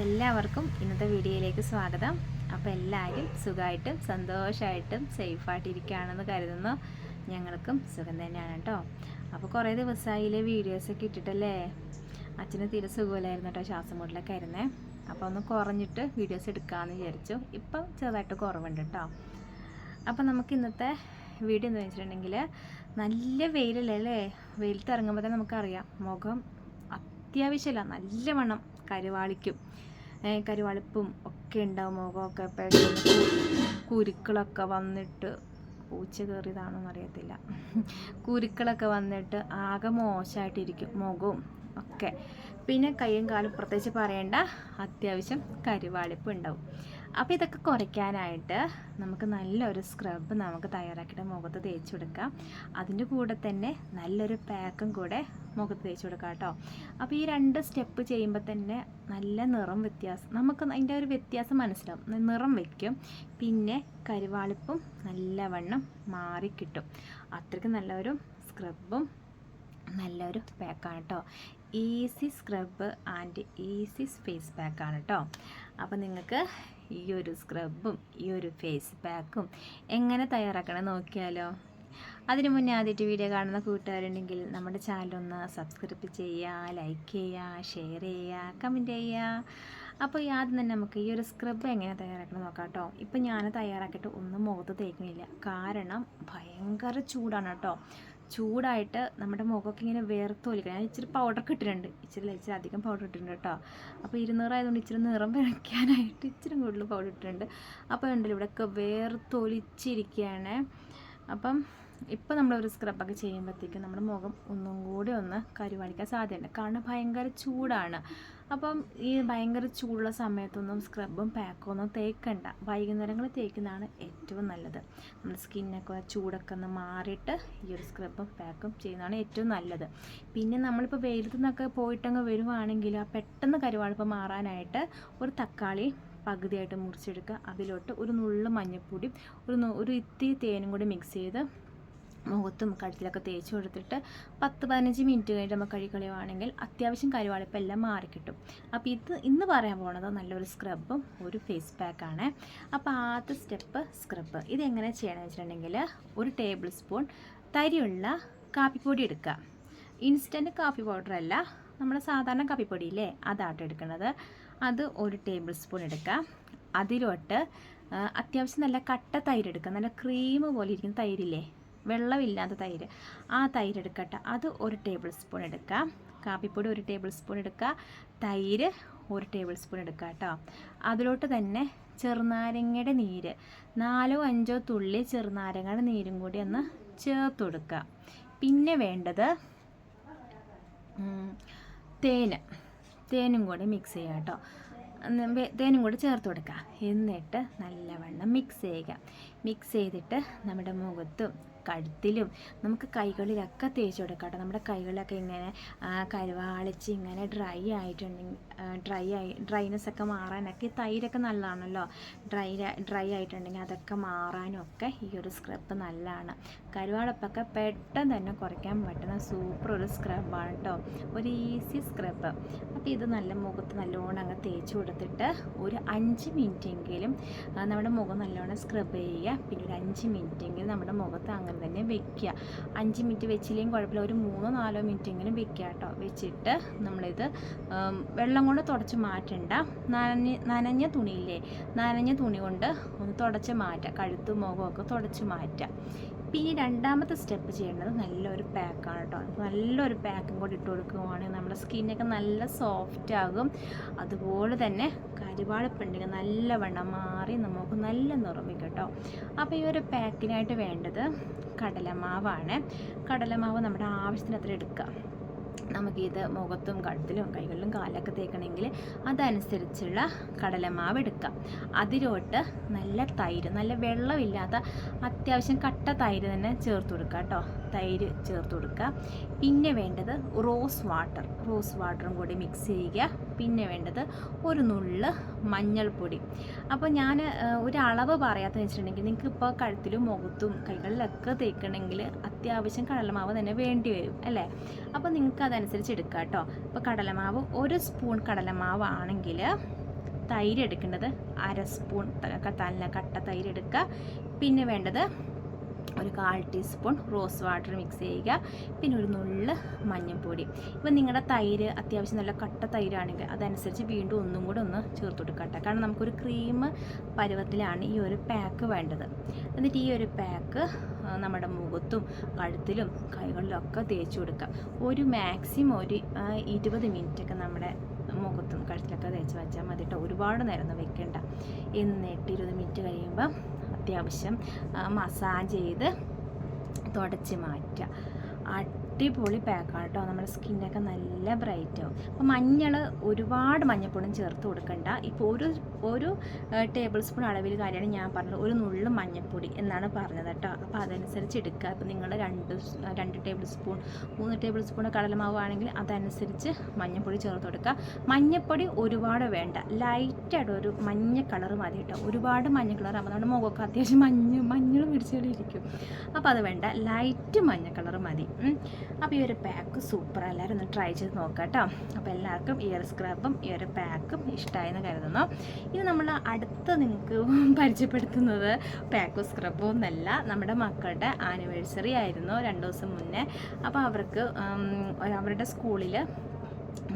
എല്ലാവർക്കും ഇന്നത്തെ വീഡിയോയിലേക്ക് സ്വാഗതം. അപ്പോൾ എല്ലാവരും സുഖമായിട്ടും സന്തോഷമായിട്ടും സേഫായിട്ടിരിക്കുകയാണെന്ന് കരുതുന്നു. ഞങ്ങൾക്കും സുഖം തന്നെയാണ് കേട്ടോ. അപ്പോൾ കുറേ ദിവസമായില്ലേ വീഡിയോസൊക്കെ ഇട്ടിട്ടല്ലേ. അച്ഛന് തീരെ സുഖമില്ലായിരുന്നു കേട്ടോ, ശ്വാസം മുട്ടലൊക്കെ ആയിരുന്നേ. അപ്പോൾ ഒന്ന് കുറഞ്ഞിട്ട് വീഡിയോസ് എടുക്കാമെന്ന് വിചാരിച്ചു. ഇപ്പം ചെറുതായിട്ട് കുറവുണ്ട് കേട്ടോ. അപ്പോൾ നമുക്ക് ഇന്നത്തെ വീഡിയോ എന്ന് വെച്ചിട്ടുണ്ടെങ്കിൽ, നല്ല വെയിലല്ലേ. വെയിലത്ത് ഇറങ്ങുമ്പോൾ തന്നെ നമുക്കറിയാം മുഖം അത്യാവശ്യമല്ല നല്ലവണ്ണം കരുവാളിക്കും, കരുവാളിപ്പും ഒക്കെ ഉണ്ടാവും. മുഖമൊക്കെ പെട്ടെന്ന് കുരുക്കളൊക്കെ വന്നിട്ട്, പൂച്ച കയറിയതാണോന്ന് അറിയത്തില്ല, കുരുക്കളൊക്കെ വന്നിട്ട് ആകെ മോശമായിട്ടിരിക്കും മുഖവും ഒക്കെ. പിന്നെ കൈയും കാലും പ്രത്യേകിച്ച് പറയേണ്ട, അത്യാവശ്യം കരുവാളിപ്പ് ഉണ്ടാവും. അപ്പോൾ ഇതൊക്കെ കുറയ്ക്കാനായിട്ട് നമുക്ക് നല്ലൊരു സ്ക്രബ് നമുക്ക് തയ്യാറാക്കിയിട്ട് മുഖത്ത് തേച്ച് കൊടുക്കാം. അതിൻ്റെ കൂടെ തന്നെ നല്ലൊരു പാക്കും കൂടെ മുഖത്ത് തേച്ച് കൊടുക്കാം കേട്ടോ. അപ്പോൾ ഈ രണ്ട് സ്റ്റെപ്പ് ചെയ്യുമ്പോൾ തന്നെ നല്ല നിറം വ്യത്യാസം, നമുക്ക് അതിൻ്റെ ഒരു വ്യത്യാസം മനസ്സിലാവും. നിറം വയ്ക്കും, പിന്നെ കരുവാളിപ്പും നല്ലവണ്ണം മാറിക്കിട്ടും. അത്രയ്ക്ക് നല്ലൊരു സ്ക്രബും നല്ലൊരു പാക്കാണ് കേട്ടോ. Easy scrub and easy face പാക്കാണ് കേട്ടോ. അപ്പോൾ നിങ്ങൾക്ക് ഈ ഒരു സ്ക്രബും ഈ ഒരു ഫേസ് പാക്കും എങ്ങനെ തയ്യാറാക്കണം നോക്കിയാലോ. അതിന് മുന്നേ ആദ്യമായിട്ട് വീഡിയോ കാണുന്ന കൂട്ടുകാരുണ്ടെങ്കിൽ നമ്മുടെ ചാനലൊന്ന് സബ്സ്ക്രൈബ് ചെയ്യുക, ലൈക്ക് ചെയ്യുക, ഷെയർ ചെയ്യുക, കമൻറ്റ് ചെയ്യുക. അപ്പോൾ ആദ്യം തന്നെ നമുക്ക് ഈ ഒരു സ്ക്രബ് എങ്ങനെ തയ്യാറാക്കണം നോക്കാം കേട്ടോ. ഇപ്പം ഞാൻ തയ്യാറാക്കിയിട്ട് ഒന്നും മുഖത്ത് തേക്കുന്നില്ല, കാരണം ഭയങ്കര ചൂടാണ് കേട്ടോ. ചൂടായിട്ട് നമ്മുടെ മുഖമൊക്കെ ഇങ്ങനെ വേർത്തൊലിക്കണം. ഞാൻ ഇച്ചിരി പൗഡറൊക്കെ ഇട്ടിട്ടുണ്ട്, ഇച്ചിരി അധികം പൗഡർ ഇട്ടിട്ടുണ്ട് കേട്ടോ. അപ്പോൾ 200 ആയതുകൊണ്ട് ഇച്ചിരി നിറം വയ്ക്കാനായിട്ട് ഇച്ചിരി കൂടുതൽ പൗഡർ ഇട്ടിട്ടുണ്ട്. അപ്പോൾ ഉണ്ടല്ലോ ഇവിടെയൊക്കെ വേർത്തൊലിച്ചിരിക്കുകയാണ്. അപ്പം ഇപ്പോൾ നമ്മളൊരു സ്ക്രബൊക്കെ ചെയ്യുമ്പോഴത്തേക്കും നമ്മുടെ മുഖം ഒന്നും കൂടി ഒന്ന് കരുവാളിക്കാൻ സാധ്യതയുണ്ട്, കാരണം ഭയങ്കര ചൂടാണ്. അപ്പം ഈ ഭയങ്കര ചൂടുള്ള സമയത്തൊന്നും സ്ക്രബും പാക്കും ഒന്നും തേക്കണ്ട, വൈകുന്നേരങ്ങളിൽ തേക്കുന്നതാണ് ഏറ്റവും നല്ലത്. നമ്മുടെ സ്കിന്നൊക്കെ ചൂടൊക്കെ ഒന്ന് മാറിയിട്ട് ഈ ഒരു സ്ക്രബും പാക്കും ചെയ്യുന്നതാണ് ഏറ്റവും നല്ലത്. പിന്നെ നമ്മളിപ്പോൾ വെയിലത്തു നിന്നൊക്കെ പോയിട്ടങ്ങ് വരുവാണെങ്കിൽ ആ പെട്ടെന്ന് കരുവാളിപ്പ് മാറാനായിട്ട് ഒരു തക്കാളി പകുതിയായിട്ട് മുറിച്ചെടുക്കുക. അതിലോട്ട് ഒരു നുള്ളു മഞ്ഞൾപ്പൊടി, ഒരു ഇത്തിരി തേനും കൂടി മിക്സ് ചെയ്ത് മുഖത്തും കഴുത്തിലൊക്കെ തേച്ച് കൊടുത്തിട്ട് 10-15 മിനിറ്റ് കഴിഞ്ഞിട്ട് നമുക്ക് കഴുകുകയാണെങ്കിൽ അത്യാവശ്യം കരുവാളിപ്പെല്ലാം മാറിക്കിട്ടും. അപ്പോൾ ഇന്ന് പറയാൻ പോണത് നല്ലൊരു സ്ക്രബും ഒരു ഫേസ് പാക്കാണ്. അപ്പോൾ ആദ്യത്തെ സ്റ്റെപ്പ് സ്ക്രബ്. ഇതെങ്ങനെ ചെയ്യണമെന്ന് വെച്ചിട്ടുണ്ടെങ്കിൽ, ഒരു ടേബിൾ സ്പൂൺ തരിയുള്ള കാപ്പിപ്പൊടി എടുക്കുക. ഇൻസ്റ്റൻറ്റ് കാപ്പി പൗഡർ അല്ല, നമ്മുടെ സാധാരണ കാപ്പിപ്പൊടിയില്ലേ അതാട്ടോ എടുക്കുന്നത്. അത് ഒരു ടേബിൾ സ്പൂൺ എടുക്കുക. അതിലോട്ട് അത്യാവശ്യം നല്ല കട്ട തൈര് എടുക്കുക. നല്ല ക്രീം പോലെ ഇരിക്കുന്ന തൈരില്ലേ, വെള്ളമില്ലാത്ത തൈര്, ആ തൈര് എടുക്കട്ടെ. അത് ഒരു ടേബിൾ സ്പൂൺ എടുക്കുക. കാപ്പിപ്പൊടി ഒരു ടേബിൾ സ്പൂൺ എടുക്കുക. തൈര് ഒരു ടേബിൾ സ്പൂൺ എടുക്കുക കേട്ടോ. അതിലോട്ട് തന്നെ ചെറുനാരങ്ങയുടെ നീര്, 4-5 തുള്ളി ചെറുനാരങ്ങയുടെ നീരും കൂടി ഒന്ന് ചേർത്ത് കൊടുക്കുക. പിന്നെ വേണ്ടത് തേനും കൂടി മിക്സ് ചെയ്യുക കേട്ടോ. തേനും കൂടി ചേർത്ത് കൊടുക്കുക. എന്നിട്ട് നല്ലവണ്ണം മിക്സ് ചെയ്യുക. മിക്സ് ചെയ്തിട്ട് നമ്മുടെ മുഖത്തും കഴുത്തിലും നമുക്ക് കൈകളിലൊക്കെ തേച്ച് കൊടുക്കാം കേട്ടോ. നമ്മുടെ കൈകളിലൊക്കെ ഇങ്ങനെ കരുവാളിച്ച് ഇങ്ങനെ ഡ്രൈനെസ്സൊക്കെ മാറാനൊക്കെ ഈ തൈരൊക്കെ നല്ലതാണല്ലോ. ഡ്രൈ ആയിട്ടുണ്ടെങ്കിൽ അതൊക്കെ മാറാനും ഒക്കെ ഈ ഒരു സ്ക്രബ് നല്ലതാണ്. കരുവാളിപ്പൊക്കെ പെട്ടെന്ന് തന്നെ കുറയ്ക്കാൻ പറ്റുന്ന സൂപ്പർ ഒരു സ്ക്രബാണ് കേട്ടോ, ഒരു ഈസി സ്ക്രബ്. അപ്പോൾ ഇത് നല്ല മുഖത്ത് നല്ലോണം അങ്ങ് തേച്ച് കൊടുത്തിട്ട് ഒരു 5 മിനിറ്റെങ്കിലും നമ്മുടെ മുഖം നല്ലോണം സ്ക്രബ് ചെയ്യുക. പിന്നെ ഒരു 5 മിനിറ്റെങ്കിലും നമ്മുടെ മുഖത്ത് അങ്ങനെ തന്നെ വെക്കുക. 5 മിനിറ്റ് വെച്ചില്ലെങ്കിൽ കുഴപ്പമില്ല, ഒരു 3-4 മിനിറ്റെങ്കിലും വെക്കുക കേട്ടോ. വെച്ചിട്ട് നമ്മളിത് വെള്ളം കൊണ്ട് തുടച്ച് മാറ്റണ്ട. നനഞ്ഞ തുണിയില്ലേ, നനഞ്ഞ തുണി കൊണ്ട് ഒന്ന് തുടച്ച് മാറ്റുക. കഴുത്തും മുഖമൊക്കെ തുടച്ച് മാറ്റുക. പിന്നെ രണ്ടാമത്തെ സ്റ്റെപ്പ് ചെയ്യേണ്ടത് നല്ലൊരു പാക്കാണ് കേട്ടോ. നല്ലൊരു പാക്കും കൂടി ഇട്ട് കൊടുക്കുകയാണെങ്കിൽ നമ്മുടെ സ്കിന്നൊക്കെ നല്ല സോഫ്റ്റ് ആകും. അതുപോലെ തന്നെ കരുവാളിപ്പുണ്ടെങ്കിൽ നല്ലവണ്ണം മാറി നമുക്ക് നല്ല നിറം വയ്ക്കും കേട്ടോ. അപ്പോൾ ഈ ഒരു പാക്കിനായിട്ട് വേണ്ടത് കടലമാവാണ്. കടലമാവ് നമ്മുടെ ആവശ്യത്തിനത്ര എടുക്കുക. നമുക്കിത് മുഖത്തും കഴുത്തിലും കൈകളിലും കാലിലൊക്കെ തേക്കണമെങ്കിൽ അതനുസരിച്ചുള്ള കടലമാവ് എടുക്കാം. അതിലോട്ട് നല്ല തൈര്, നല്ല വെള്ളമില്ലാത്ത അത്യാവശ്യം കട്ട തൈര് തന്നെ ചേർത്ത് കൊടുക്കുക കേട്ടോ. തൈര് ചേർത്ത് കൊടുക്കുക. പിന്നെ വേണ്ടത് റോസ് വാട്ടറും കൂടി മിക്സ് ചെയ്യുക. പിന്നെ വേണ്ടത് ഒരു നുള്ള് മഞ്ഞൾപ്പൊടി. അപ്പോൾ ഞാൻ ഒരളവ് പറയാമെന്ന് വെച്ചിട്ടുണ്ടെങ്കിൽ, നിങ്ങൾക്ക് ഇപ്പോൾ കഴുത്തിലും മുഖത്തും കൈകളിലൊക്കെ തേക്കണമെങ്കിൽ അത്യാവശ്യം കടലമാവ് തന്നെ വേണ്ടി വരും അല്ലേ. അപ്പോൾ നിങ്ങൾക്ക് അതനുസരിച്ച് എടുക്കുക കേട്ടോ. ഇപ്പോൾ കടലമാവ് 1 സ്പൂൺ കടലമാവ് ആണെങ്കിൽ തൈര് എടുക്കേണ്ടത് 1/2 സ്പൂൺ നല്ല കട്ട തൈര് എടുക്കുക. പിന്നെ വേണ്ടത് ഒരു 1/4 ടീസ്പൂൺ റോസ് വാട്ടർ മിക്സ് ചെയ്യുക. പിന്നെ ഒരു നുള്ള് മഞ്ഞൾപ്പൊടി. ഇപ്പം നിങ്ങളുടെ തൈര് അത്യാവശ്യം നല്ല കട്ട തൈരാണെങ്കിൽ അതനുസരിച്ച് വീണ്ടും ഒന്നും കൂടെ ഒന്ന് ചേർത്ത് കൊടുക്കട്ടെ. കാരണം നമുക്കൊരു ക്രീം പരുവത്തിലാണ് ഈ ഒരു പാക്ക് വേണ്ടത്. എന്നിട്ട് ഈ ഒരു പാക്ക് നമ്മുടെ മുഖത്തും കഴുത്തിലും കൈകളിലും ഒക്കെ തേച്ച് കൊടുക്കാം. ഒരു മാക്സിമം ഒരു 20 മിനിറ്റൊക്കെ നമ്മുടെ മുഖത്തും കഴുത്തിലൊക്കെ തേച്ച് വെച്ചാൽ മതി കേട്ടോ. ഒരുപാട് നേരം ഒന്നും വെക്കണ്ട. എന്നിട്ട് 20 മിനിറ്റ് കഴിയുമ്പം അത്യാവശ്യം മസാജ് ചെയ്ത് തുടച്ച് മാറ്റുക. അടിപൊളി പാക്കാണ് കേട്ടോ. നമ്മുടെ സ്കിന്നൊക്കെ നല്ല ബ്രൈറ്റ് ആവും. അപ്പോൾ മഞ്ഞൾ ഒരുപാട് മഞ്ഞൾപ്പൊടിയും ചേർത്ത് കൊടുക്കണ്ട. ഇപ്പോൾ ഒരു ടേബിൾ സ്പൂൺ അളവിൽ കാര്യമാണ് ഞാൻ പറഞ്ഞത്. ഒരു നുള്ളു മഞ്ഞൾപ്പൊടി എന്നാണ് പറഞ്ഞത് കേട്ടോ. അപ്പോൾ അതനുസരിച്ച് എടുക്കുക. അപ്പോൾ നിങ്ങൾ 2 ടേബിൾ സ്പൂൺ 3 ടേബിൾ സ്പൂൺ കടലമാവ് ആണെങ്കിൽ അതനുസരിച്ച് മഞ്ഞൾപ്പൊടി ചേർത്ത് കൊടുക്കുക. മഞ്ഞൾപ്പൊടി ഒരുപാട് വേണ്ട, ലൈറ്റായിട്ട് ഒരു മഞ്ഞ കളർ മതി കേട്ടോ. ഒരുപാട് മഞ്ഞ കളർ ആകുമ്പോൾ നമ്മുടെ മുഖമൊക്കെ അത്യാവശ്യം മഞ്ഞൾ പിടിച്ചുകൊണ്ടിരിക്കും. അപ്പോൾ അത് വേണ്ട, ലൈറ്റ് മഞ്ഞ കളർ മതി. അപ്പോൾ ഈ ഒരു പാക്ക് സൂപ്പർ. എല്ലാവരും ഒന്ന് ട്രൈ ചെയ്ത് നോക്കാം കേട്ടോ. അപ്പോൾ എല്ലാവർക്കും ഈ ഒരു സ്ക്രബും ഈ ഒരു പാക്കും ഇഷ്ടമായെന്ന് കരുതുന്നു. ഇനി നമ്മൾ അടുത്ത് നിങ്ങൾക്ക് പരിചയപ്പെടുത്തുന്നത് പാക്കും സ്ക്രബും ഒന്നല്ല, നമ്മുടെ മക്കളുടെ ആനിവേഴ്സറി ആയിരുന്നു 2 ദിവസം മുന്നേ. അപ്പോൾ അവർക്ക് അവരുടെ സ്കൂളിൽ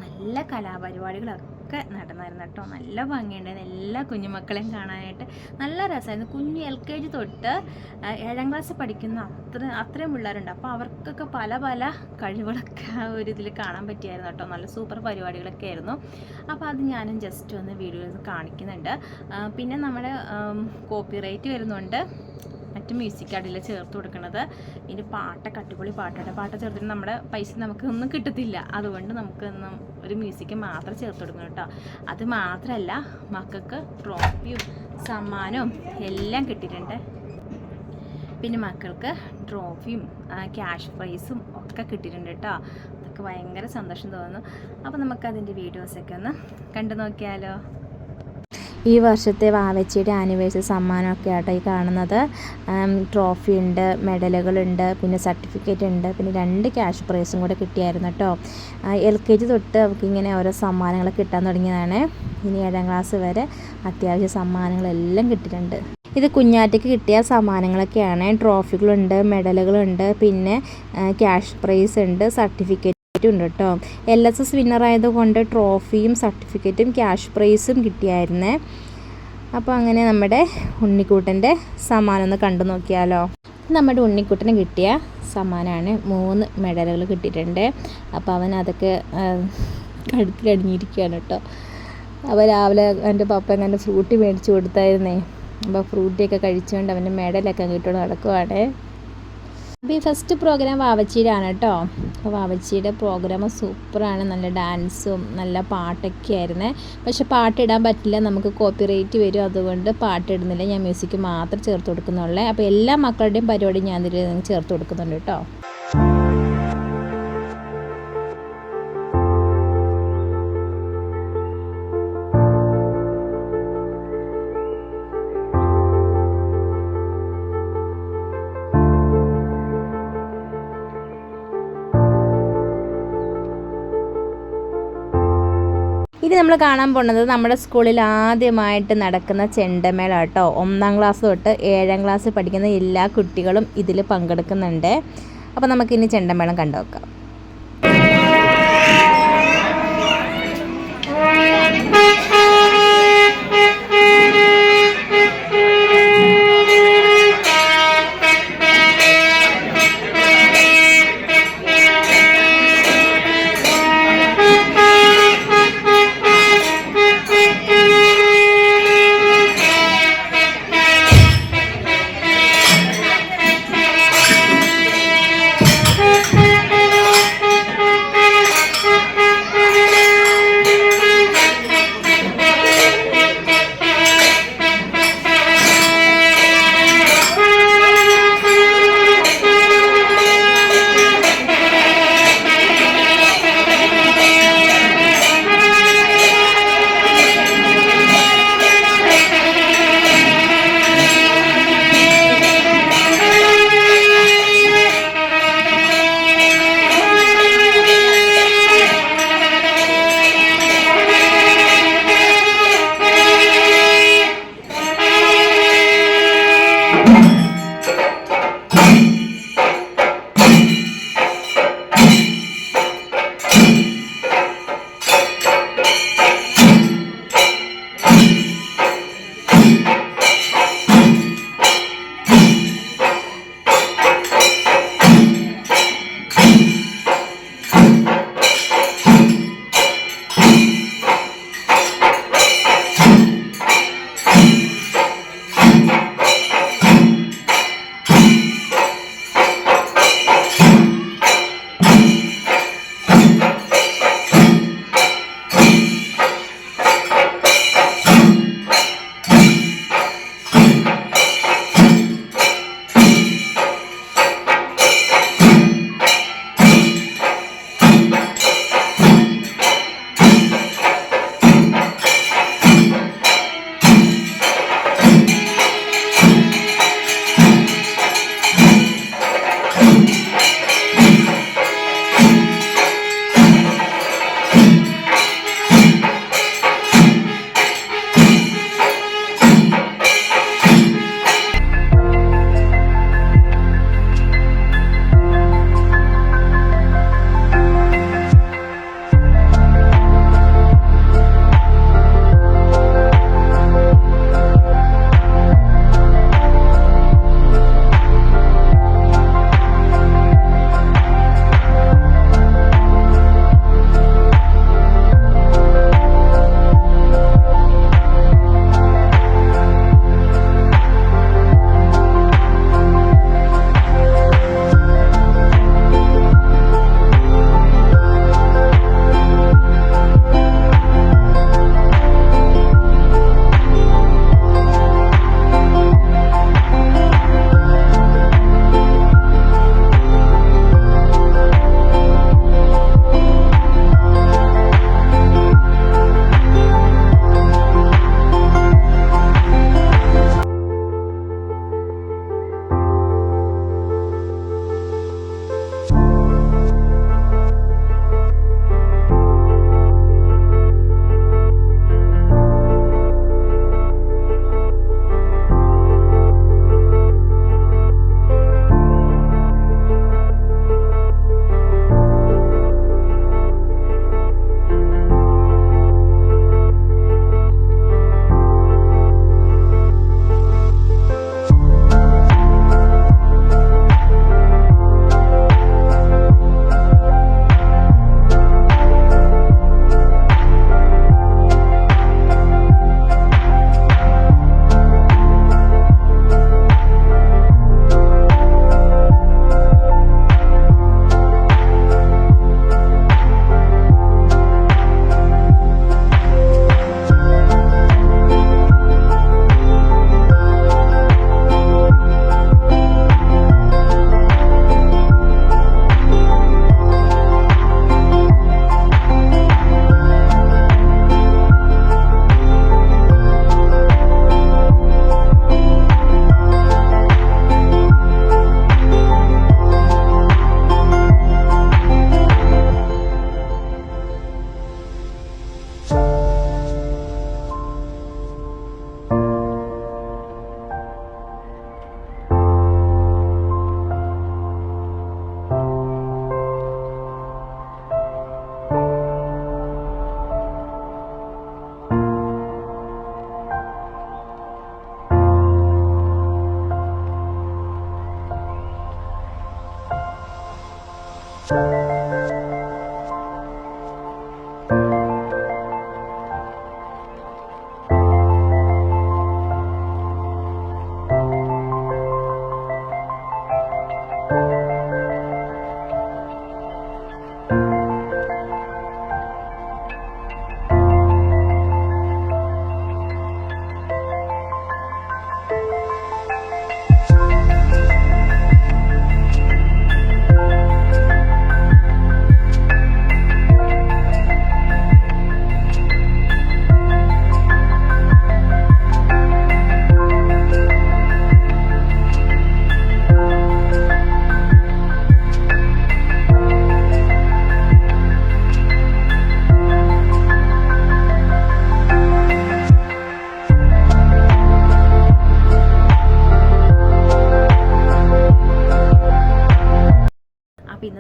നല്ല കലാപരിപാടികളൊക്കെ നടന്നായിരുന്നു കേട്ടോ. നല്ല ഭംഗിയുണ്ടായിരുന്നു. എല്ലാ കുഞ്ഞുമക്കളെയും കാണാനായിട്ട് നല്ല രസമായിരുന്നു. കുഞ്ഞ് LKG തൊട്ട് 7ാം ക്ലാസ് പഠിക്കുന്ന അത്രയും പിള്ളേരുണ്ട്. അപ്പോൾ അവർക്കൊക്കെ പല കഴിവുകളൊക്കെ ആ ഒരു ഇതിൽ കാണാൻ പറ്റിയായിരുന്നു കേട്ടോ. നല്ല സൂപ്പർ പരിപാടികളൊക്കെ ആയിരുന്നു. അപ്പോൾ അത് ഞാനും ജസ്റ്റ് ഒന്ന് വീഡിയോയിൽ കാണിക്കുന്നുണ്ട്. പിന്നെ നമ്മുടെ കോപ്പിറൈറ്റ് വരുന്നുണ്ട്. മറ്റ് മ്യൂസിക് അടിയിൽ ചേർത്ത് കൊടുക്കുന്നത്. ഇനി പാട്ടൊക്കെ അടിപൊളി പാട്ട് ചേർത്തിട്ട് നമ്മുടെ പൈസ നമുക്ക് ഒന്നും കിട്ടത്തില്ല. അതുകൊണ്ട് നമുക്കൊന്നും ഒരു മ്യൂസിക് മാത്രം ചേർത്ത് കൊടുക്കണം കേട്ടോ. അത് മാത്രമല്ല, മക്കൾക്ക് ട്രോഫിയും സമ്മാനവും എല്ലാം കിട്ടിയിട്ടുണ്ട്. പിന്നെ മക്കൾക്ക് ട്രോഫിയും ക്യാഷ് പ്രൈസും ഒക്കെ കിട്ടിയിട്ടുണ്ട് കേട്ടോ. അതൊക്കെ ഭയങ്കര സന്തോഷം തോന്നുന്നു. അപ്പോൾ നമുക്കതിൻ്റെ വീഡിയോസൊക്കെ ഒന്ന് കണ്ടു നോക്കിയാലോ. ഈ വർഷത്തെ വാവച്ചിയുടെ ആനിവേഴ്സറി സമ്മാനമൊക്കെ ആട്ടോ ഈ കാണുന്നത്. ട്രോഫി ഉണ്ട്, മെഡലുകളുണ്ട്, പിന്നെ സർട്ടിഫിക്കറ്റ് ഉണ്ട്, പിന്നെ 2 ക്യാഷ് പ്രൈസും കൂടെ കിട്ടിയായിരുന്നു കേട്ടോ. LKG തൊട്ട് നമുക്കിങ്ങനെ ഓരോ സമ്മാനങ്ങൾ കിട്ടാൻ തുടങ്ങിയതാണ്. ഇനി 7ാം ക്ലാസ് വരെ അത്യാവശ്യം സമ്മാനങ്ങളെല്ലാം കിട്ടിയിട്ടുണ്ട്. ഇത് കുഞ്ഞാറ്റയ്ക്ക് കിട്ടിയ സമ്മാനങ്ങളൊക്കെയാണ്. ട്രോഫികളുണ്ട്, മെഡലുകളുണ്ട്, പിന്നെ ക്യാഷ് പ്രൈസ് ഉണ്ട്, സർട്ടിഫിക്കറ്റ് ഉണ്ട് കേട്ടോ. LSS വിന്നറായതുകൊണ്ട് ട്രോഫിയും സർട്ടിഫിക്കറ്റും ക്യാഷ് പ്രൈസും കിട്ടിയായിരുന്നേ. അപ്പോൾ അങ്ങനെ നമ്മുടെ ഉണ്ണിക്കുട്ടൻ്റെ സമ്മാനം ഒന്ന് കണ്ടു നോക്കിയാലോ. നമ്മുടെ ഉണ്ണിക്കുട്ടന് കിട്ടിയ സമ്മാനമാണ്. 3 മെഡലുകൾ കിട്ടിയിട്ടുണ്ട്. അപ്പോൾ അവൻ അതൊക്കെ കഴുത്തിലടിഞ്ഞിരിക്കുകയാണ് കേട്ടോ. അപ്പോൾ രാവിലെ എൻ്റെ പപ്പ എൻ്റെ ഫ്രൂട്ടി മേടിച്ച് കൊടുത്തായിരുന്നേ. അപ്പോൾ ഫ്രൂട്ടിയൊക്കെ കഴിച്ചുകൊണ്ട് അവൻ്റെ മെഡലൊക്കെ കിട്ടുകൊണ്ട് നടക്കുവാണ്. അപ്പോൾ ഈ ഫസ്റ്റ് പ്രോഗ്രാം വാവച്ചിയിലാണ് കേട്ടോ. അപ്പോൾ വാവച്ചിയുടെ പ്രോഗ്രാം സൂപ്പറാണ്. നല്ല ഡാൻസും നല്ല പാട്ടൊക്കെ ആയിരുന്നേ. പക്ഷെ പാട്ടിടാൻ പറ്റില്ല, നമുക്ക് കോപ്പിറൈറ്റ് വരും. അതുകൊണ്ട് പാട്ടിടുന്നില്ല. ഞാൻ മ്യൂസിക് മാത്രം ചേർത്ത് കൊടുക്കുന്നുള്ളേ. അപ്പോൾ എല്ലാ മക്കളുടെയും പരിപാടി ഞാൻ ഇതിൽ ചേർത്ത് കൊടുക്കുന്നുണ്ട് കേട്ടോ. ഇനി നമ്മൾ കാണാൻ പോകുന്നത് നമ്മുടെ സ്കൂളിൽ ആദ്യമായിട്ട് നടക്കുന്ന ചെണ്ടമേള കേട്ടോ. 1ാം ക്ലാസ് തൊട്ട് 7ാം ക്ലാസ് പഠിക്കുന്ന എല്ലാ കുട്ടികളും ഇതിൽ പങ്കെടുക്കുന്നുണ്ട്. അപ്പോൾ നമുക്കിനി ചെണ്ടമേളം കണ്ടു നോക്കാം.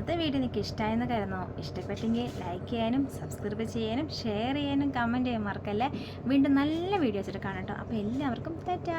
ഇന്നത്തെ വീഡിയോ നിങ്ങൾക്ക് ഇഷ്ടമായെന്ന് കരുതുന്നു. ഇഷ്ടപ്പെട്ടെങ്കിൽ ലൈക്ക് ചെയ്യാനും സബ്സ്ക്രൈബ് ചെയ്യാനും ഷെയർ ചെയ്യാനും കമൻറ്റ് ചെയ്യാൻ മറക്കല്ലേ. വീണ്ടും നല്ല വീഡിയോസ് കാണാം കേട്ടോ. അപ്പോൾ എല്ലാവർക്കും ടാറ്റാ.